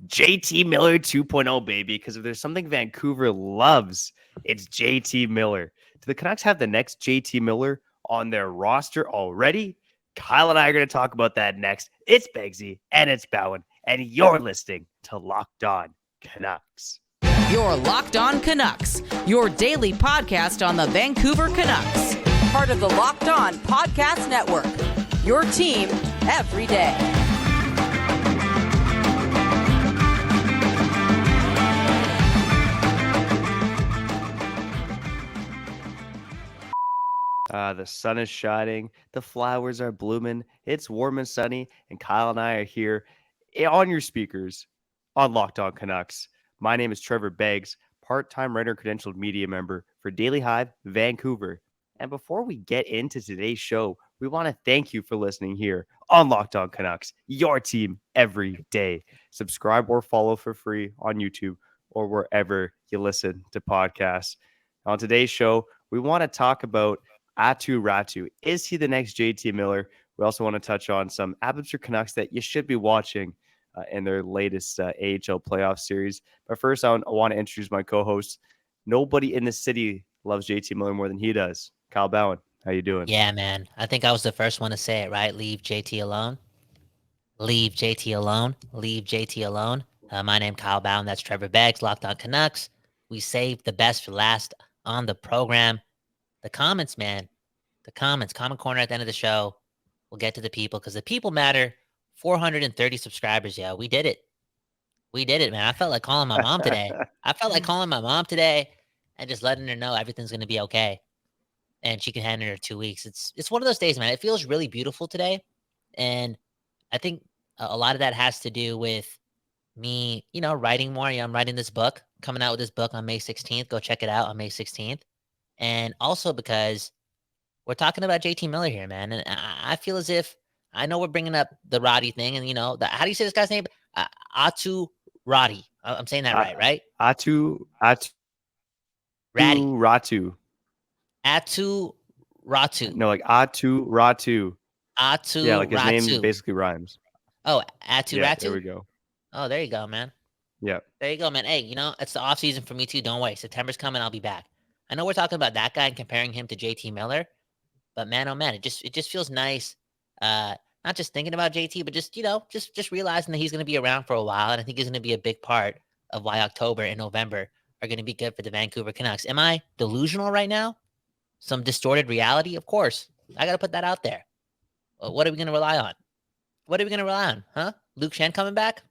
JT Miller 2.0, baby, because if there's something Vancouver loves, it's JT Miller. Do the Canucks have the next JT Miller on their roster already? Kyle and I are going to talk about that next. It's Begsy and it's Bhawan, and you're listening to Locked On Canucks. You're Locked On Canucks, your daily podcast on the Vancouver Canucks. Part of the Locked On Podcast Network, your team every day. The sun is shining, the flowers are blooming, it's warm and sunny, and Kyle and I are here on your speakers on Locked On Canucks. My name is Trevor Beggs, part-time writer and credentialed media member for Daily Hive Vancouver. And before we get into today's show, we want to thank you for listening here on Locked On Canucks, your team every day. Subscribe or follow for free on YouTube or wherever you listen to podcasts. On today's show, we want to talk about Aatu Raty. Is he the next JT Miller? We also want to touch on some Abbotsford Canucks that you should be watching in their latest AHL playoff series. But first, I want to introduce my co-host. Nobody in the city loves JT Miller more than he does. Kyle Bhawan, how you doing? Yeah, man. I think I was the first one to say it, right? Leave JT alone. Leave JT alone. Leave JT alone. My name Kyle Bhawan. That's Trevor Beggs, Locked On Canucks. We saved the best for last on the program. The comments, man. The comments. Comment corner at the end of the show. We'll get to the people because the people matter. 430 subscribers. Yeah, we did it. We did it, man. I felt like calling my mom today. And just letting her know everything's going to be okay. And she can handle it in 2 weeks. It's one of those days, man. It feels really beautiful today. And I think a lot of that has to do with me, writing more. I'm writing this book, coming out with this book on May 16th. Go check it out on May 16th. And also because we're talking about JT Miller here, man. And I feel as if I know we're bringing up the Räty thing. And, how do you say this guy's name? Aatu Raty. I'm saying that right? Aatu Raty. Ratu. Aatu Ratu. No, like Aatu Ratu. Aatu Yeah, like his Ratu. name basically rhymes. Oh, Aatu Ratu? There we go. Oh, there you go, man. Yeah. There you go, man. Hey, it's the off season for me too. Don't worry. September's coming. I'll be back. I know we're talking about that guy and comparing him to JT Miller, but man, oh man, it just feels nice. Not just thinking about JT, but just realizing that he's going to be around for a while, and I think he's going to be a big part of why October and November are going to be good for the Vancouver Canucks. Am I delusional right now? Some distorted reality? Of course. I got to put that out there. What are we going to rely on? Huh? Luke Shen coming back?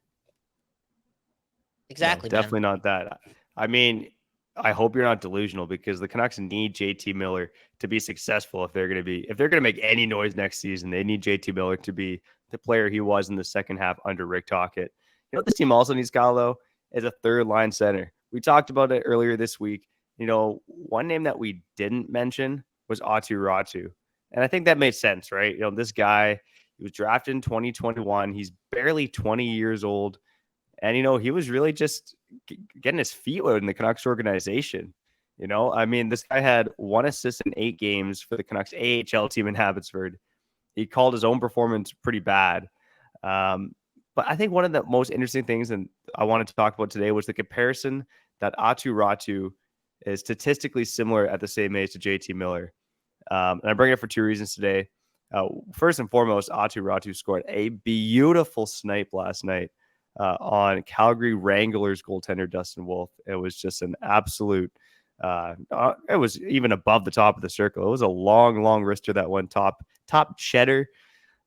Exactly. No, definitely not that. I mean, I hope you're not delusional because the Canucks need JT Miller to be successful if they're going to make any noise next season. They need JT Miller to be the player he was in the second half under Rick Tocchet. You know what this team also needs, Kyle, though, is a third line center. We talked about it earlier this week. One name that we didn't mention was Aatu Raty. And I think that made sense, right? This guy, he was drafted in 2021. He's barely 20 years old. And, he was really just getting his feet wet in the Canucks organization. This guy had 1 assist in 8 games for the Canucks AHL team in Abbotsford. He called his own performance pretty bad. But I think one of the most interesting things, and I wanted to talk about today, was the comparison that Aatu Raty is statistically similar at the same age to JT Miller. And I bring it up for 2 reasons today. First and foremost, Aatu Raty scored a beautiful snipe last night on Calgary Wranglers goaltender Dustin Wolf. It was just an absolute, it was even above the top of the circle. It was a long wrister that went top cheddar.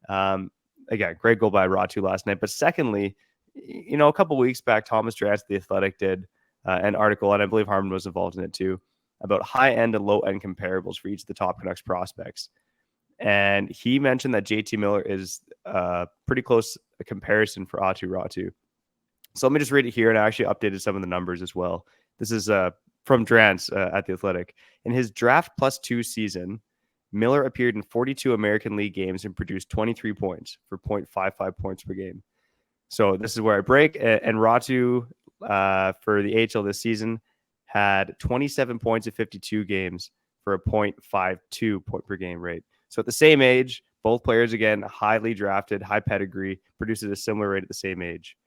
Again, great goal by Ratu last night. But secondly, a couple weeks back, Thomas Drance, The Athletic, did an article, and I believe Harmon was involved in it too, about high-end and low-end comparables for each of the top Canucks prospects. And he mentioned that JT Miller is pretty close a comparison for Aatu Raty. So let me just read it here, and I actually updated some of the numbers as well. This is from Drance at The Athletic. In his draft +2 season, Miller appeared in 42 American League games and produced 23 points for 0.55 points per game. So this is where I break. And Ratu, for the AHL this season, had 27 points in 52 games for a 0.52 point per game rate. So at the same age, both players, again, highly drafted, high pedigree, produced at a similar rate at the same age.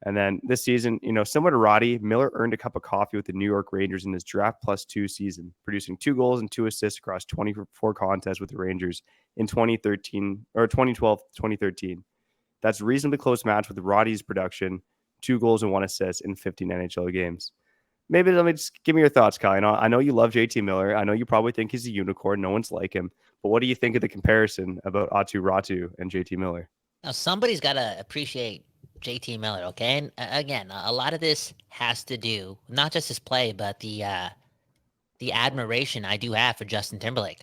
And then this season, similar to Räty, Miller earned a cup of coffee with the New York Rangers in his draft +2 season, producing 2 goals and 2 assists across 24 contests with the Rangers in 2012, 2013. That's a reasonably close match with Räty's production, 2 goals and 1 assist in 15 NHL games. Maybe let me just give me your thoughts, Kyle. I know you love JT Miller. I know you probably think he's a unicorn. No one's like him. But what do you think of the comparison about Aatu Raty and JT Miller? Now, somebody's got to appreciate JT Miller, okay? And again, a lot of this has to do not just his play, but the admiration I do have for Justin Timberlake.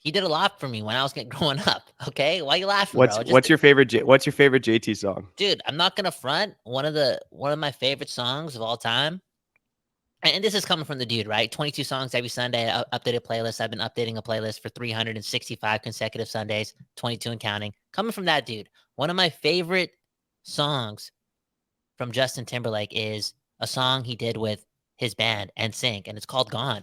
He did a lot for me when I was growing up. Okay, why you laughing, bro? What's your favorite JT song? Dude, I'm not gonna front. One of my favorite songs of all time. And this is coming from the dude, right? 22 songs every Sunday, updated playlist. I've been updating a playlist for 365 consecutive Sundays, 22 and counting. Coming from that dude, one of my favorite songs from Justin Timberlake is a song he did with his band NSYNC, and it's called Gone.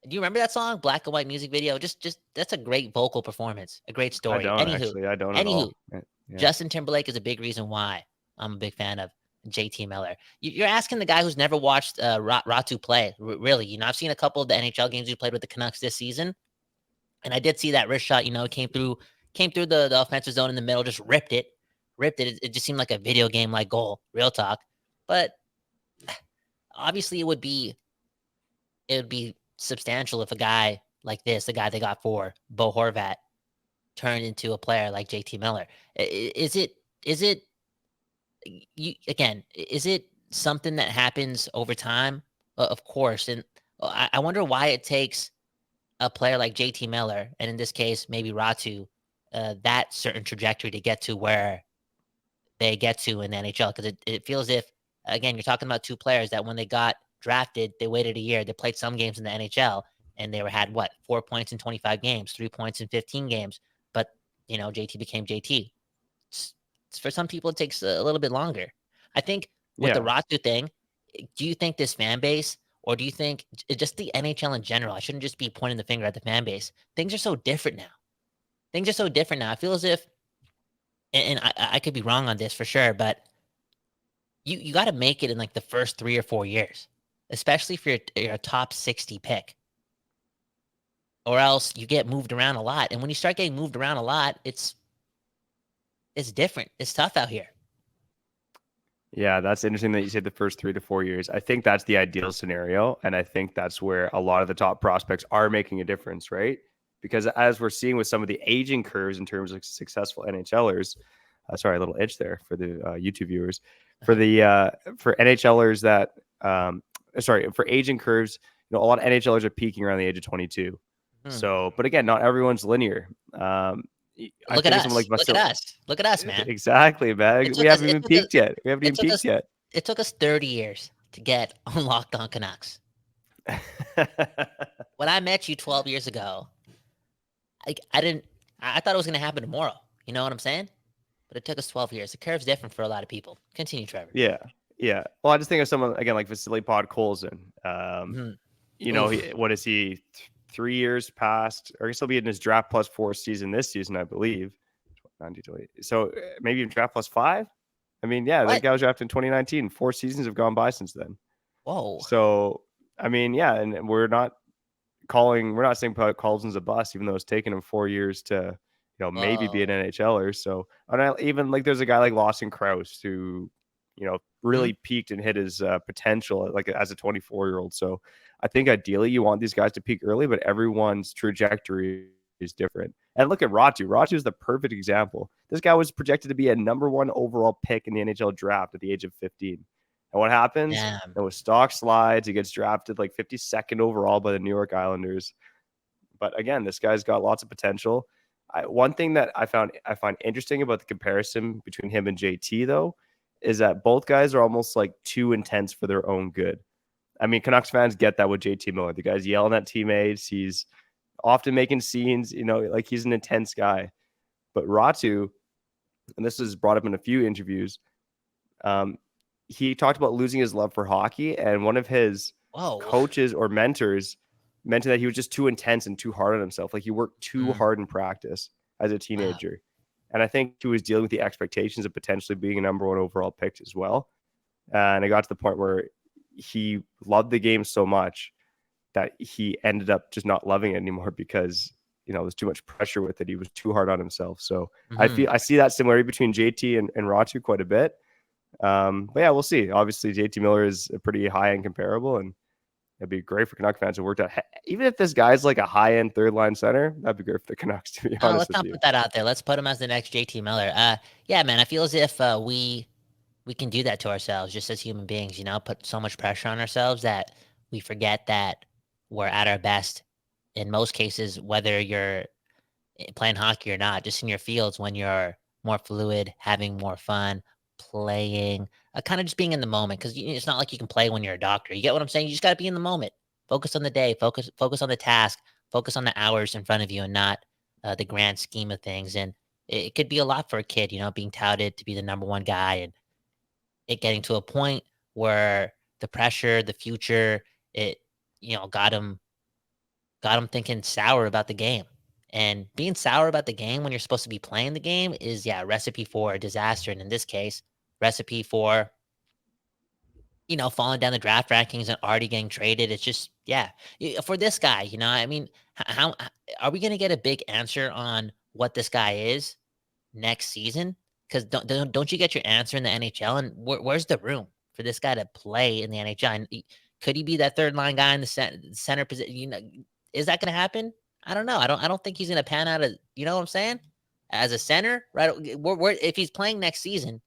Do you remember that song? Black and white music video. Just that's a great vocal performance, a great story. I don't at all. Yeah. Justin Timberlake is a big reason why I'm a big fan of JT Miller. You're asking the guy who's never watched Ratu play. Really, I've seen a couple of the NHL games he played with the Canucks this season, and I did see that wrist shot. Came through the offensive zone in the middle, just ripped it. It just seemed like a video game like goal. Real talk, but obviously it would be substantial if a guy like this, the guy they got for Bo Horvat, turned into a player like JT Miller. Is it something that happens over time? Of course. And I wonder why it takes a player like JT Miller, and in this case, maybe Ratu, that certain trajectory to get to where they get to in the NHL. Because it feels as if, again, you're talking about two players that when they got drafted, they waited a year. They played some games in the NHL, and they had 4 points in 25 games, 3 points in 15 games. But, JT became JT. For some people, it takes a little bit longer. I think with the Ratu thing, do you think this fan base, or do you think just the NHL in general, I shouldn't just be pointing the finger at the fan base, things are so different now. I feel as if, and I could be wrong on this for sure, but you got to make it in like the first 3 or 4 years, especially if you're a top 60 pick, or else you get moved around a lot. And when you start getting moved around a lot, it's different. It's tough out here. Yeah, that's interesting that you said the first 3 to 4 years. I think that's the ideal scenario. And I think that's where a lot of the top prospects are making a difference, right? Because as we're seeing with some of the aging curves in terms of successful NHLers, sorry, a little itch there for the YouTube viewers, for NHLers that, for aging curves, a lot of NHLers are peaking around the age of 22. So, but again, not everyone's linear. Look at us, man. Exactly, man. We haven't even peaked yet. It took us 30 years to get on Locked On Canucks. When I met you 12 years ago, I thought it was going to happen tomorrow. You know what I'm saying? But it took us 12 years. The curve's different for a lot of people. Continue, Trevor. Yeah. Well, I just think of someone, again, like Vasily Podkolzin. What is he? 3 years past, or he'll be in his draft +4 season this season, I believe. So maybe even draft +5. I mean, that guy was drafted in 2019. 4 seasons have gone by since then. Whoa. So, I mean, and we're not saying Colson's a bust, even though it's taken him 4 years to, maybe be an NHLer. So, and even like there's a guy like Lawson Krause who, really peaked and hit his potential like as a 24-year-old. So I think ideally you want these guys to peak early, but everyone's trajectory is different. And look at Ratu. Ratu is the perfect example. This guy was projected to be a number 1 overall pick in the NHL draft at the age of 15. And what happens? Damn. It was stock slides. He gets drafted like 52nd overall by the New York Islanders. But again, this guy's got lots of potential. One thing that I find interesting about the comparison between him and JT, though, is that both guys are almost like too intense for their own good. I mean, Canucks fans get that with JT Miller. The guy's yelling at teammates. He's often making scenes, like he's an intense guy. But Ratu, and this is brought up in a few interviews, he talked about losing his love for hockey, and one of his coaches or mentors mentioned that he was just too intense and too hard on himself. Like he worked too hard in practice as a teenager. And I think he was dealing with the expectations of potentially being a number 1 overall pick as well. And it got to the point where he loved the game so much that he ended up just not loving it anymore because, there's too much pressure with it. He was too hard on himself. So I see that similarity between JT and Ratu quite a bit. But yeah, we'll see. Obviously, JT Miller is a pretty high-end comparable, and it'd be great for Canuck fans to work out. Even if this guy's like a high-end third-line center, that'd be great for the Canucks, to be honest let's with not you. put that out there. Let's put him as the next JT Miller. Yeah, man, I feel as if we can do that to ourselves just as human beings, put so much pressure on ourselves that we forget that we're at our best in most cases, whether you're playing hockey or not, just in your fields when you're more fluid, having more fun, playing, kind of just being in the moment. Because it's not like you can play when you're a doctor. You get what I'm saying? You just got to be in the moment. Focus on the day. Focus on the task. Focus on the hours in front of you and not the grand scheme of things. And it could be a lot for a kid, being touted to be the number 1 guy and it getting to a point where the pressure, the future, it got him thinking sour about the game. And being sour about the game when you're supposed to be playing the game is, a recipe for disaster. And in this case, recipe for, falling down the draft rankings and already getting traded. It's just, for this guy, how are we going to get a big answer on what this guy is next season? Because don't you get your answer in the NHL? And where's the room for this guy to play in the NHL? And could he be that third line guy in the center position? Is that going to happen? I don't know. I don't think he's going to pan out as, you know what I'm saying? As a center, right? If he's playing next season,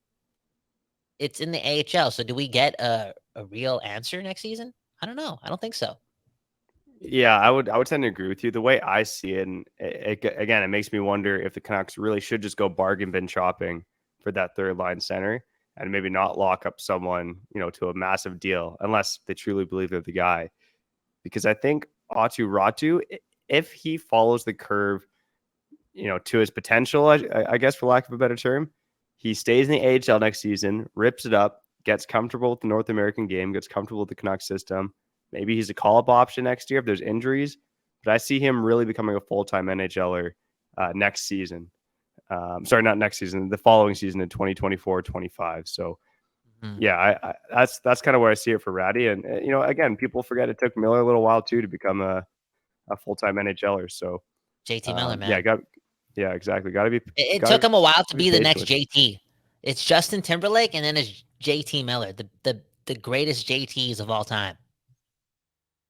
it's in the AHL. So do we get a real answer next season? I don't know. I don't think so. Yeah, I would tend to agree with you. The way I see it, and again, it makes me wonder if the Canucks really should just go bargain bin shopping for that third line center and maybe not lock up someone, to a massive deal unless they truly believe they're the guy. Because I think Aatu Raty, if he follows the curve, to his potential, I guess for lack of a better term, he stays in the AHL next season, rips it up, gets comfortable with the North American game, gets comfortable with the Canucks system. Maybe he's a call-up option next year if there's injuries, but I see him really becoming a full-time NHLer next season. Sorry, not next season, the following season in 2024-25. So, yeah, that's kind of where I see it for Räty. And, again, people forget it took Miller a little while, too, to become a full-time NHLer. So, JT Miller, man. Yeah, exactly. Got to be. It took him a while to be the next JT. It's Justin Timberlake, and then it's JT Miller, the greatest JTs of all time.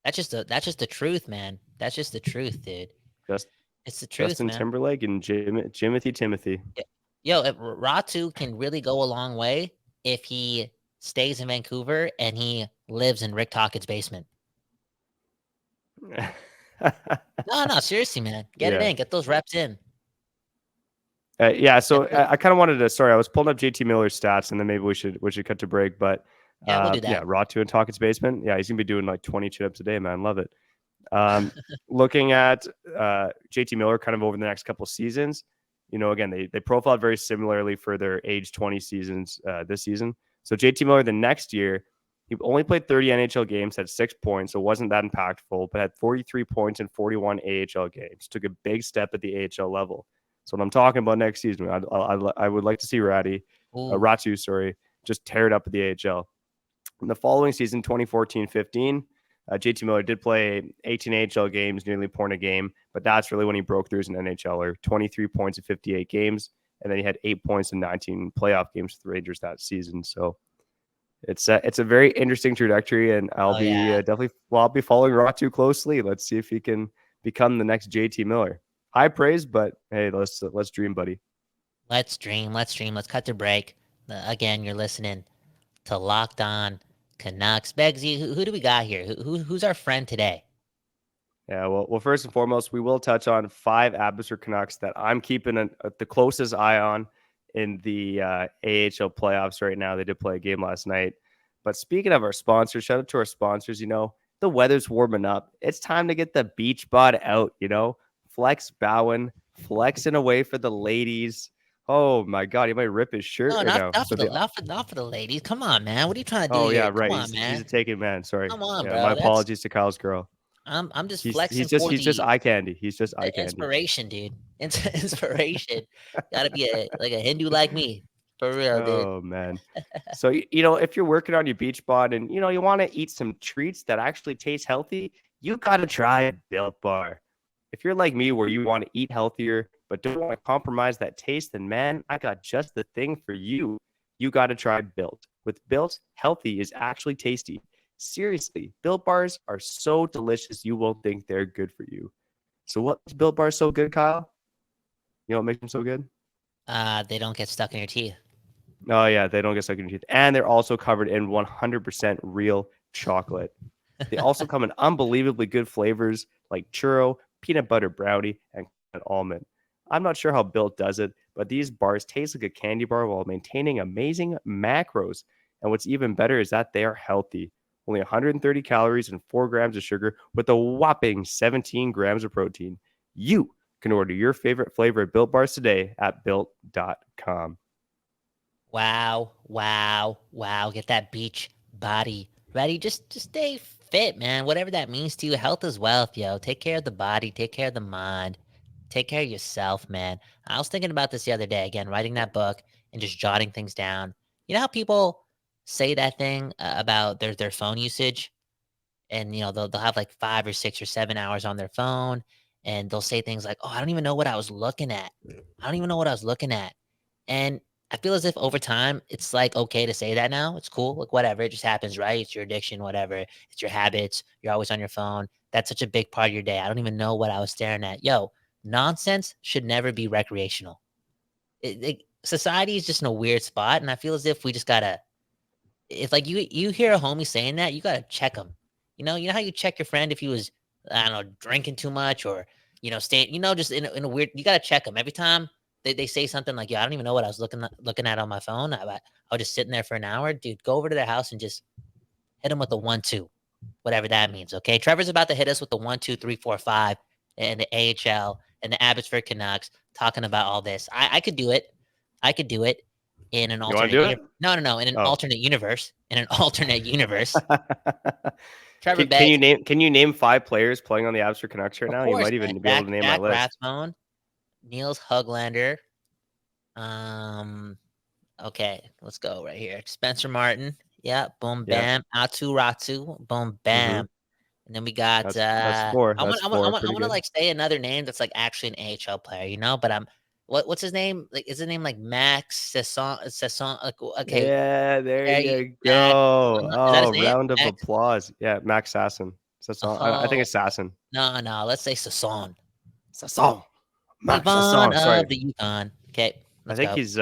That's just the truth, man. That's just the truth, dude. It's the truth, Justin man. Timberlake and Timothy. Yo, if Ratu can really go a long way if he stays in Vancouver and he lives in Rick Tockett's basement. No, seriously, man. Get it in. Get those reps in. So I kind of wanted to. Sorry, I was pulling up JT Miller's stats, and then maybe we should cut to break. But we'll do that. Yeah, Ratu in Tockett's basement. Yeah, he's gonna be doing like 20 chin-ups a day, man. Love it. Looking at JT Miller, kind of over the next couple of seasons. Again, they profiled very similarly for their age 20 seasons this season. So JT Miller, the next year, he only played 30 NHL games, had 6 points, so wasn't that impactful, but had 43 points in 41 AHL games. Took a big step at the AHL level. So what I'm talking about next season, I would like to see Ratu, just tear it up at the AHL. In the following season, 2014-15, JT Miller did play 18 AHL games, nearly a point a game, but that's really when he broke through as an NHLer. 23 points in 58 games, and then he had 8 points in 19 playoff games for the Rangers that season. So it's a very interesting trajectory, and I'll be following Ratu closely. Let's see if he can become the next JT Miller. High praise, but hey, let's dream, buddy. Let's dream. Let's cut to break. Again, you're listening to Locked On Canucks. Beggsy, who do we got here? Who's our friend today? Yeah, well, first and foremost, we will touch on 5 Abbotsford Canucks that I'm keeping the closest eye on in the AHL playoffs right now. They did play a game last night. But speaking of our sponsors, shout out to our sponsors. The weather's warming up. It's time to get the beach bod out, Flex Bhawan, flexing away for the ladies. Oh my God, he might rip his shirt. No, not for the ladies. Come on, man. What are you trying to do? Oh yeah, here? right. Come on, man. He's a taken man. Sorry. Come on, bro. My apologies to Kyle's girl. I'm just flexing. He's just eye candy. He's just eye candy. Inspiration, dude. Inspiration. Gotta be like a Hindu like me. For real, dude. Oh man. So if you're working on your beach bod and you want to eat some treats that actually taste healthy, you got to try a Built Bar. If you're like me where you want to eat healthier but don't want to compromise that taste, then man, I got just the thing for you. You got to try Built. With Built, healthy is actually tasty. Seriously, Built Bars are so delicious you won't think they're good for you. So what makes Built Bars so good, Kyle? You know what makes them so good? They don't get stuck in your teeth. Oh yeah, they don't get stuck in your teeth, and they're also covered in 100% real chocolate. They also come in unbelievably good flavors like churro, peanut butter brownie, and almond. I'm not sure how Built does it, but these bars taste like a candy bar while maintaining amazing macros. And what's even better is that they are healthy. Only 130 calories and 4 grams of sugar with a whopping 17 grams of protein. You can order your favorite flavor of Built Bars today at built.com. Wow, wow, wow. Get that beach body ready. Just stay fit, man. Whatever that means to you. Health is wealth, yo. Take care of the body, take care of the mind, take care of yourself, man. I was thinking about this the other day, again, writing that book and just jotting things down. You know how people say that thing about their phone usage? And they'll have like 5 or 6 or 7 hours on their phone, and they'll say things like, "Oh, I don't even know what I was looking at. I don't even know what I was looking at." And I feel as if over time, it's like okay to say that now. It's cool. Like whatever. It just happens, right? It's your addiction, whatever. It's your habits. You're always on your phone. That's such a big part of your day. I don't even know what I was staring at. Yo, nonsense should never be recreational. Society is just in a weird spot. And I feel as if we just gotta, if like you hear a homie saying that, you gotta check him. You know how you check your friend if he was, I don't know, drinking too much or, staying, just in a weird, you gotta check him every time. They say something like, "Yeah, I don't even know what I was looking at on my phone. I was just sitting there for an hour." Dude, go over to their house and just hit them with the 1-2, whatever that means. Okay, Trevor's about to hit us with the 1-2-3-4-5 and the AHL and the Abbotsford Canucks, talking about all this. I could do it. I could do it in an alternate. No, in an alternate universe. In an alternate universe. Trevor, can you name 5 players playing on the Abbotsford Canucks right now? Course, you might even be able to name my list. Rathbone, Niels Höglander. Okay, let's go right here. Spencer Martin. Yeah, boom, bam. Aatu Raty. Boom, bam. Mm-hmm. And then we got that's 4. I want to like say another name that's like actually an AHL player, but I'm what's his name? Like is his name like Max Sesson? Like, okay. Yeah, there you go. Oh, round of applause. Yeah, Max Sasson. Sasson. I think it's Sasson. No, let's say Sasson. Max Sasson. Sorry. The Yukon. Okay. I think he's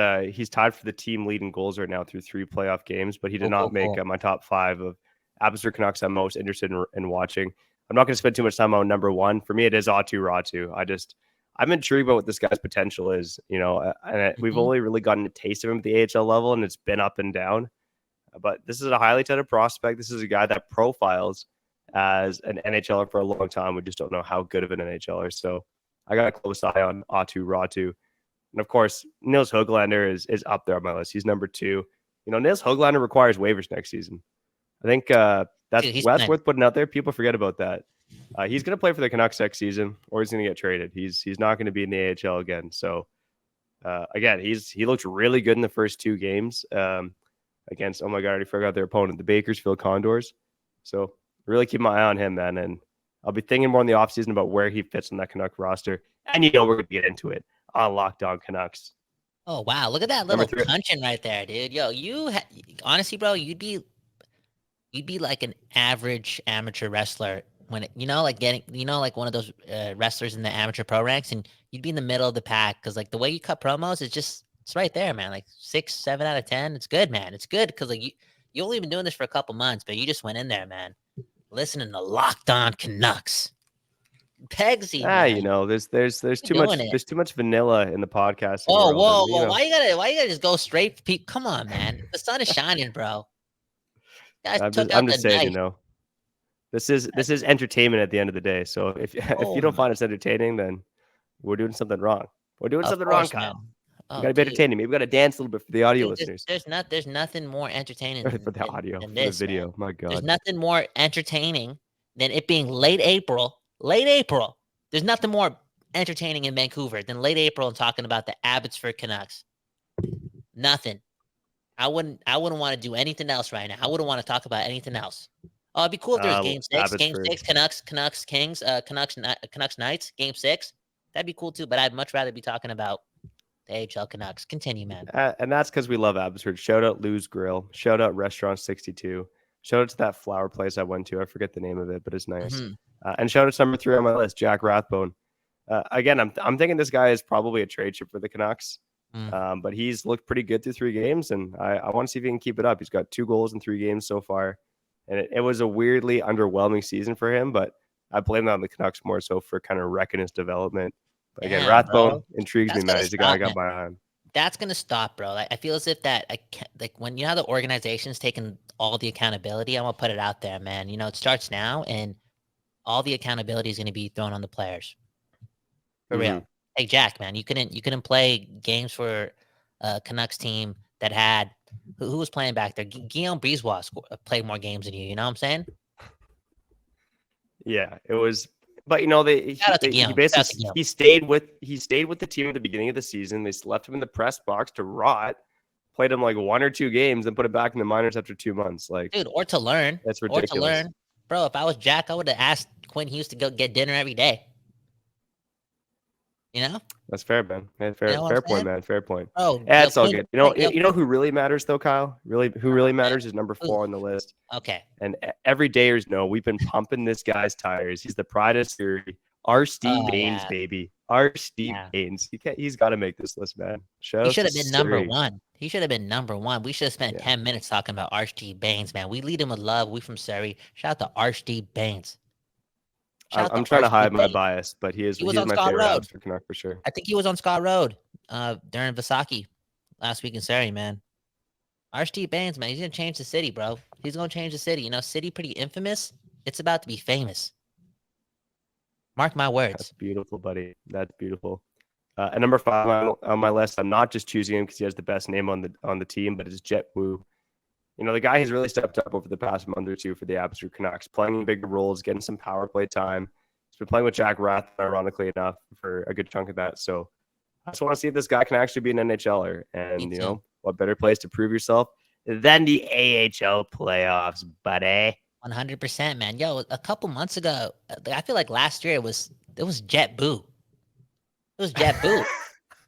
tied for the team leading goals right now through 3 playoff games, but he did not make my top 5 of Abbotsford Canucks I'm most interested in watching. I'm not going to spend too much time on number 1. For me, it is Aatu Raty. I'm intrigued about what this guy's potential is, and we've only really gotten a taste of him at the AHL level, and it's been up and down. But this is a highly touted prospect. This is a guy that profiles as an NHLer for a long time. We just don't know how good of an NHLer. So I got a close eye on Aatu Raty. And of course, Niels Höglander is up there on my list. He's number 2. Niels Höglander requires waivers next season. I think that's worth putting out there. People forget about that. He's going to play for the Canucks next season, or he's going to get traded. He's not going to be in the AHL again. So again, he looked really good in the first 2 games against. Oh my God, I already forgot their opponent, the Bakersfield Condors. So really keep my eye on him, man. And I'll be thinking more in the offseason about where he fits on that Canuck roster. And we're going to get into it on Locked On Canucks. Oh wow, look at that little punching right there, dude. Yo, honestly, bro, you'd be like an average amateur wrestler when like one of those wrestlers in the amateur pro ranks, and you'd be in the middle of the pack because like the way you cut promos is it's right there, man. Like 6, 7 out of 10. It's good, man. It's good because like you only been doing this for a couple months, but you just went in there, man. Listening to Locked On Canucks. Pegsy. There's too much. There's too much vanilla in the podcast. Whoa! Why you gotta just go straight? Come on, man. The sun is shining, bro. I'm just saying, this is entertainment at the end of the day. So if you don't find us entertaining, then we're doing something wrong. We're doing something wrong, Kyle. You gotta be entertaining. Maybe we gotta dance a little bit for the audio listeners. There's nothing more entertaining for the audio, than this, the video. Man. My God, there's nothing more entertaining than it being late April. There's nothing more entertaining in Vancouver than late April and talking about the Abbotsford Canucks? Nothing. I wouldn't want to do anything else right now. I wouldn't want to talk about anything else. Oh, it'd be cool if there was game Abbotsford. six, Canucks Kings, Canucks Knights, game 6. That'd be cool too, but I'd much rather be talking about the AHL Canucks. Continue, man. And that's because we love Abbotsford. Shout out Lou's Grill. Shout out Restaurant 62. Shout out to that flower place I went to. I forget the name of it, but it's nice. And shout out to number 3 on my list, Jack Rathbone. Again, I'm thinking this guy is probably a trade chip for the Canucks. But he's looked pretty good through 3 games, and I want to see if he can keep it up. He's got 2 goals in 3 games so far, and it was a weirdly underwhelming season for him, but I blame that on the Canucks more so for kind of wrecking his development. But again, Rathbone intrigues me, man. He's a guy I got my eye on. That's going to stop, bro. I feel as if that, when you know the organization's taking all the accountability, I'm going to put it out there, man. You know, it starts now, and all the accountability is going to be thrown on the players. For real. Hey, Jack, man, you couldn't play games for a Canucks team that had who was playing back there? Guillaume Brisebois played more games than you. You know what I'm saying? Yeah, it was. But you know, he basically he stayed with the team at the beginning of the season. They left him in the press box to rot. Played him like 1 or 2 games, and put him back in the minors after 2 months. Like, dude, or to learn. That's ridiculous. Or to learn, bro. If I was Jack, I would have asked Quinn Hughes to go get dinner every day. You know? That's fair, man. Fair point, man. Fair point. Oh, yeah, it's all good. You know who really matters though, Kyle? Who really matters is number 4 on the list. Okay. And every dayers know we've been pumping this guy's tires. He's the pride of Surrey. Our Steve Baines, baby. Our Steve Baines. He's got to make this list, man. He should have been number 1. He should have been number 1. We should have spent 10 minutes talking about Steve Baines, man. We lead him with love. We from Surrey. Shout out to Steve Baines. I'm trying to hide my bias, but he's my favorite Abbotsford Canuck for sure. I think he was on Scott Road during Visaki last week in Surrey, man. Steve Baines, man, he's going to change the city, bro. He's going to change the city. You know, city pretty infamous. It's about to be famous. Mark my words. That's beautiful, buddy. That's beautiful. And number 5 on my list, I'm not just choosing him because he has the best name on the team, but it's Jet Wu. You know, the guy has really stepped up over the past month or 2 for the Abbotsford Canucks, playing bigger roles, getting some power play time. He's been playing with Jack Rath, ironically enough, for a good chunk of that. So I just want to see if this guy can actually be an NHLer. And, you know, what better place to prove yourself than the AHL playoffs, buddy? 100%, man. Yo, a couple months ago, I feel like last year it was Jet Boo. It was Jet Boo.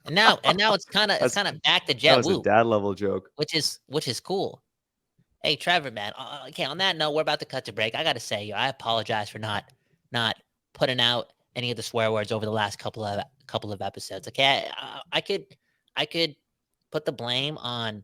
and now it's kind of back to Jet Boo. That was a dad level joke. Which is cool. Hey, Trevor, man. Okay, on that note, we're about to cut to break. I got to say, I apologize for not putting out any of the swear words over the last couple of episodes. Okay, I could put the blame on,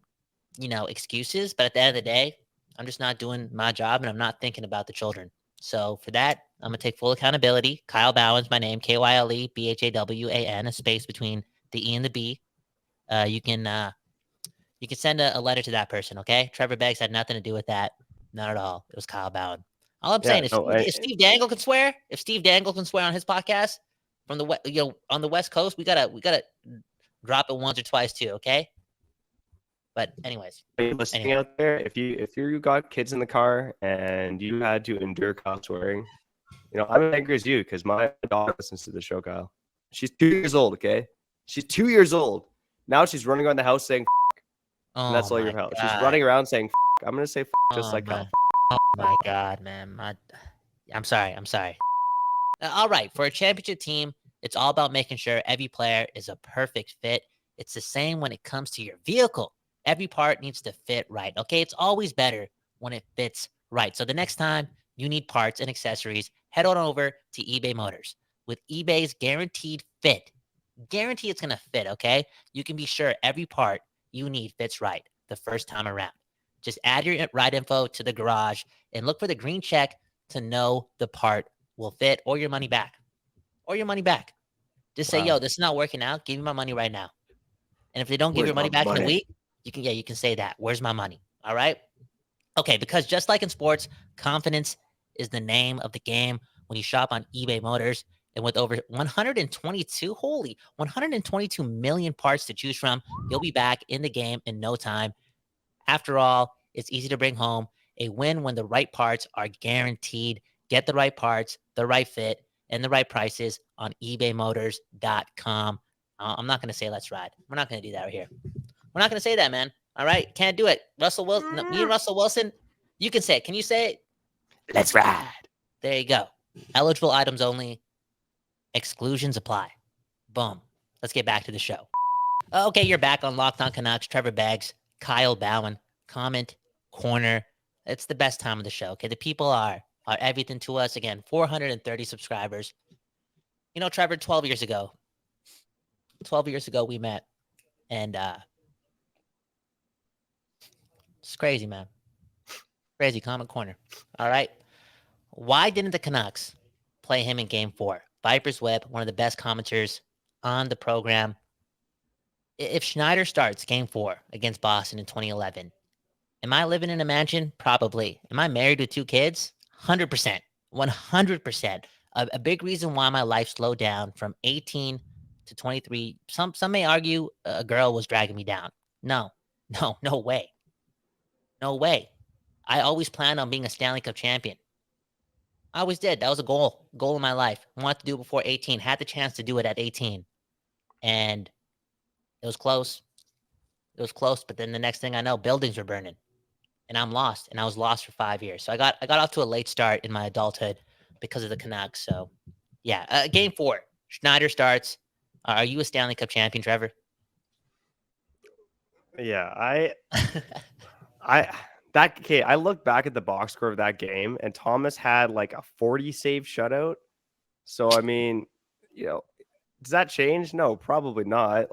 you know, excuses, but at the end of the day, I'm just not doing my job, and I'm not thinking about the children. So for that, I'm gonna take full accountability. Kyle Bhawan's my name, KYLEBHAWAN, a space between the E and the B. You can send a letter to that person, okay? Trevor Beggs had nothing to do with that. Not at all. It was Kyle Bhawan. All I'm saying is, if Steve Dangle can swear, on his podcast from on the West Coast, we gotta drop it once or twice too, okay? But anyways, are you listening out there? If you got kids in the car and you had to endure Kyle swearing, you know, I'm as angry as you because my daughter listens to the show, Kyle. She's 2 years old, okay? She's 2 years old. Now she's running around the house saying and that's all your help. She's running around saying I'm going to say just like Kyle. Oh my God, man. I'm sorry. All right. For a championship team, it's all about making sure every player is a perfect fit. It's the same when it comes to your vehicle. Every part needs to fit right. Okay. It's always better when it fits right. So the next time you need parts and accessories, head on over to eBay Motors. With eBay's guaranteed fit, guarantee it's going to fit. Okay. You can be sure every part you need fits right the first time around. Just add your ride info to the garage and look for the green check to know the part will fit or your money back. Just say, yo, this is not working out. Give me my money right now. And if they don't give your money back in a week, you can say that. Where's my money? All right. Okay. Because just like in sports, confidence is the name of the game when you shop on eBay Motors. And with over 122 million parts to choose from, you'll be back in the game in no time. After all, it's easy to bring home a win when the right parts are guaranteed. Get the right parts, the right fit, and the right prices on ebaymotors.com. I'm not going to say let's ride. We're not going to do that right here. We're not going to say that, man. All right? Can't do it. Russell Wilson, me and Russell Wilson, you can say it. Can you say it? Let's ride. There you go. Eligible items only. Exclusions apply. Boom. Let's get back to the show. Okay, you're back on Locked On Canucks. Trevor Beggs, Kyle Bhawan, comment, corner. It's the best time of the show. Okay, the people are everything to us. Again, 430 subscribers. You know, Trevor, 12 years ago we met, and it's crazy, man. Crazy. Comment corner. All right. Why didn't the Canucks play him in Game 4? Viper's Web, one of the best commenters on the program. If Schneider starts Game 4 against Boston in 2011, am I living in a mansion? Probably. Am I married with 2 kids? 100%. 100%. A big reason why my life slowed down from 18 to 23. Some may argue a girl was dragging me down. No way. No way. I always planned on being a Stanley Cup champion. I always did. That was a goal in my life. I wanted to do it before 18. Had the chance to do it at 18. And it was close. But then the next thing I know, buildings were burning. And I'm lost. And I was lost for 5 years. So I got off to a late start in my adulthood because of the Canucks. So, yeah. Game 4. Schneider starts. Are you a Stanley Cup champion, Trevor? Yeah, I look back at the box score of that game, and Thomas had like a 40 save shutout. So I mean, does that change? No, probably not.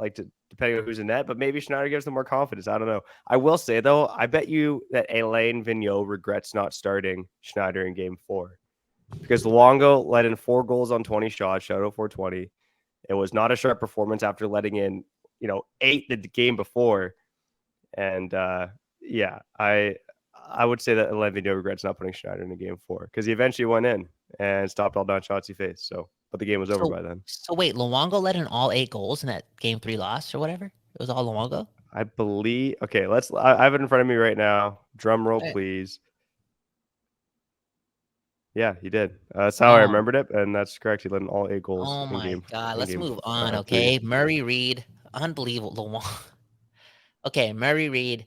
Depending on who's in net, but maybe Schneider gives them more confidence. I don't know. I will say though, I bet you that Alain Vigneault regrets not starting Schneider in Game 4 because Luongo let in 4 goals on 20 shots, shutout 420. It was not a sharp performance after letting in, 8 the game before, and I would say that Alain Vigneault regrets not putting Schneider in the Game 4 because he eventually went in and stopped all 9 shots he faced. So, but the game was over by then. So wait, Luongo let in all 8 goals in that Game 3 loss or whatever? It was all Luongo? I believe. Okay, I have it in front of me right now. Drum roll, please. Yeah, he did. That's how I remembered it, and that's correct. He let in all 8 goals. Oh my God! Let's move on. Okay, 3. Murray Reed, unbelievable. Okay, Murray Reed.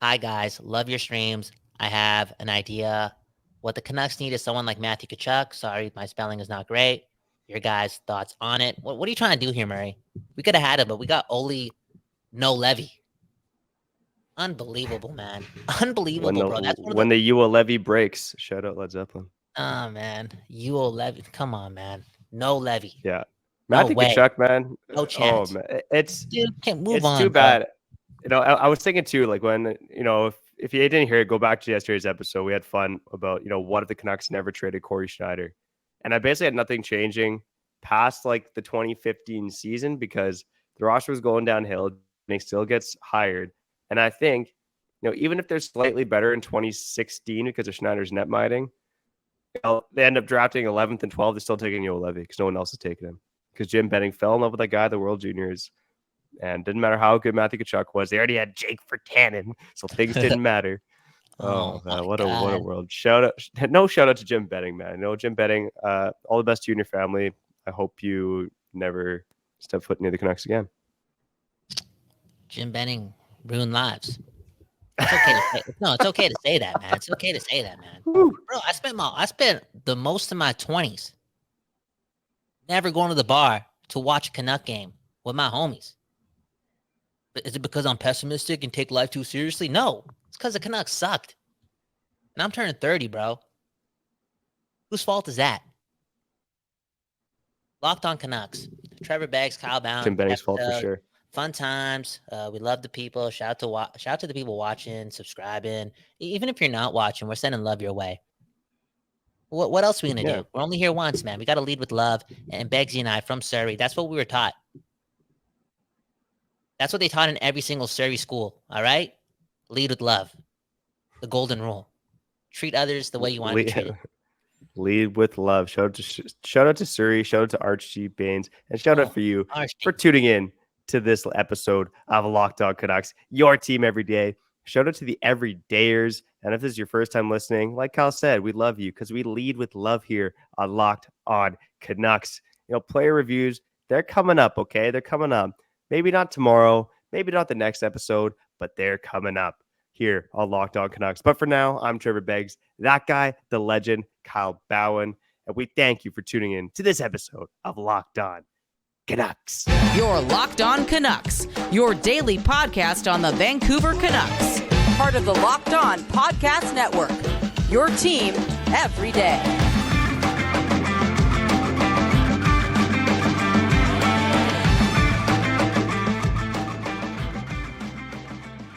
Hi guys, love your streams. I have an idea. What the Canucks need is someone like Matthew Tkachuk. Sorry, my spelling is not great. Your guys' thoughts on it? What are you trying to do here, Murray? We could have had him, but we got Oli No Levy. Unbelievable, man. Unbelievable, bro. That's when the Ua Levy breaks. Shout out Led Zeppelin. Oh, man. Ua Levy. Come on, man. No Levy. Yeah. Matthew Tkachuk, man. No chance. Oh, man. It's on, too bad. I was thinking too, like when, if you didn't hear it, go back to yesterday's episode. We had fun about, what if the Canucks never traded Corey Schneider? And I basically had nothing changing past like the 2015 season because the roster was going downhill. And he still gets hired. And I think, even if they're slightly better in 2016 because of Schneider's net minding, they end up drafting 11th and 12th. They're still taking Ua Levy because no one else is taking him. Because Jim Benning fell in love with that guy at the World Juniors. And didn't matter how good Matthew Tkachuk was. They already had Jake Virtanen, so things didn't matter. Oh man, what a world. No shout out to Jim Benning, man. No, Jim Benning, all the best to you and your family. I hope you never step foot near the Canucks again. Jim Benning ruined lives. It's okay to say, it's okay to say that, man. It's okay to say that, man. Woo. Bro, I spent the most of my 20s never going to the bar to watch a Canuck game with my homies. Is it because I'm pessimistic and take life too seriously? No. It's because the Canucks sucked. And I'm turning 30, bro. Whose fault is that? Locked On Canucks. Trevor Beggs, Kyle Bhawan. Tim Benning's fault for sure. Fun times. We love the people. Shout out to the people watching, subscribing. Even if you're not watching, we're sending love your way. What else are we going to do? We're only here once, man. We got to lead with love. And Beggsy and I from Surrey, that's what we were taught. That's what they taught in every single Surrey school, all right? Lead with love. The golden rule. Treat others the way you want to be treated. Lead with love. Shout out to Surrey. Shout out to Archie Baines. And shout out for you for tuning in to this episode of Locked On Canucks. Your team every day. Shout out to the everydayers. And if this is your first time listening, like Kyle said, we love you because we lead with love here on Locked On Canucks. Player reviews, they're coming up, okay? They're coming up. Maybe not tomorrow, maybe not the next episode, but they're coming up here on Locked On Canucks. But for now, I'm Trevor Beggs, that guy, the legend, Kyle Bhawan. And we thank you for tuning in to this episode of Locked On Canucks. Your Locked On Canucks, your daily podcast on the Vancouver Canucks. Part of the Locked On Podcast Network, your team every day.